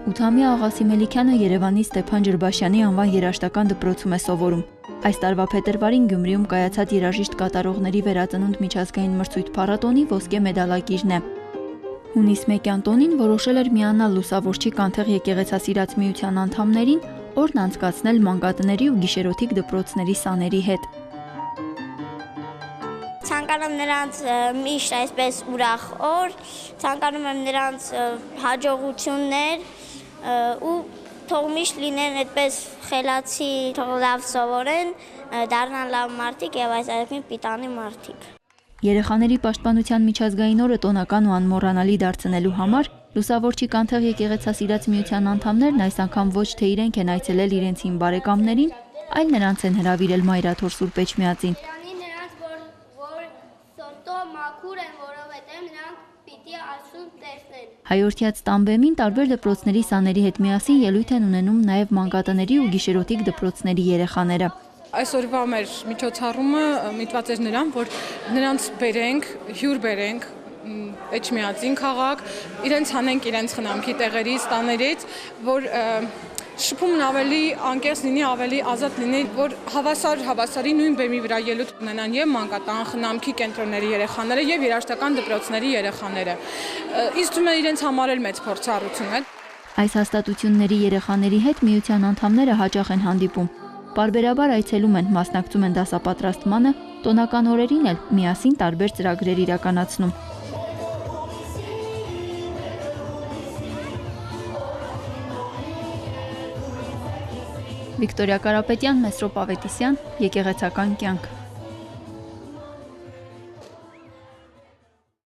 8-ամյա Աղասի Մելիքյանը Երևանի Ստեփան Ջրբաշյանի անվան երաժշտական դպրոցում է սովորում։ Այս տարվա փետրվարին Գյումրիում կայացած երաժիշտ կատարողների վերածնունդ միջազգային մրցույթ փառատոնի ոսկե մեդալակիրն է։ Հունիս 1-յան տոնին որոշել էր միանալ Լուսավորչի կանթեղ եկեղեցասիրած միության անդամներին, օրն անցկացնել մանկատների ու գիշերօթիկ դպրոցների սաների հետ։ Ցանկանում նրանց միշտ այսպես ուրախ օր, ցանկանում եմ նրանց հաջողություններ ու թող միշտ լինեն այդպես խելացի, թող լավ սովորեն, դառնան լավ մարդիկ եւ այս այգին պիտանի մարդիկ։ Երեխաների պաշտպանության միջազգային օրը տոնական ու անմոռանալի դարձնելու համար Լուսավորչի կանթեղ եկեղեցասիրած միության անդամներն այս անգամ ոչ թե իրենք են այցելել իրենց հին բարեկամներին, այլ նրանց են հրավիրել Մայրաթոր Սուրբ Էջմիածին։ Հայորդյաց տան տարբեր դպրոցների սաների հետ միասին ելույթ են ունենում նաև մանկատների ու գիշերօթիկ դպրոցների երեխաները։ Այսօրվա մեր միջոցառումը միտված էր նրան, որ նրանց բերենք, հյուր բերենք Էջմիածին քաղաք, իրենց հանենք իրենց խնամքի տեղերից, տաներից, որ շփումն ավելի անկեղծ լինի, ավելի ազատ լինի, որ հավասարի նույն բեմի վրա ելույթ ունենան եւ մանկատան խնամքի կենտրոնների երեխաները եւ երաժշտական դպրոցների երեխաները։ Ինձ թվում է իրենց համար էլ մեծ փորձառություն է։ Այս հաստատությունների երեխաների հետ միության անդամները հաճախ են հանդիպում։ Պարբերաբար այցելում են, մասնակցում են դասապատրաստմանը, տոնական օրերին էլ միասին տարբեր ծրագրեր իրականացնում։ Վիկտորիա Կարապետյան, Մեսրոպ Ավետիսյան, Եկեղեցական կյանք։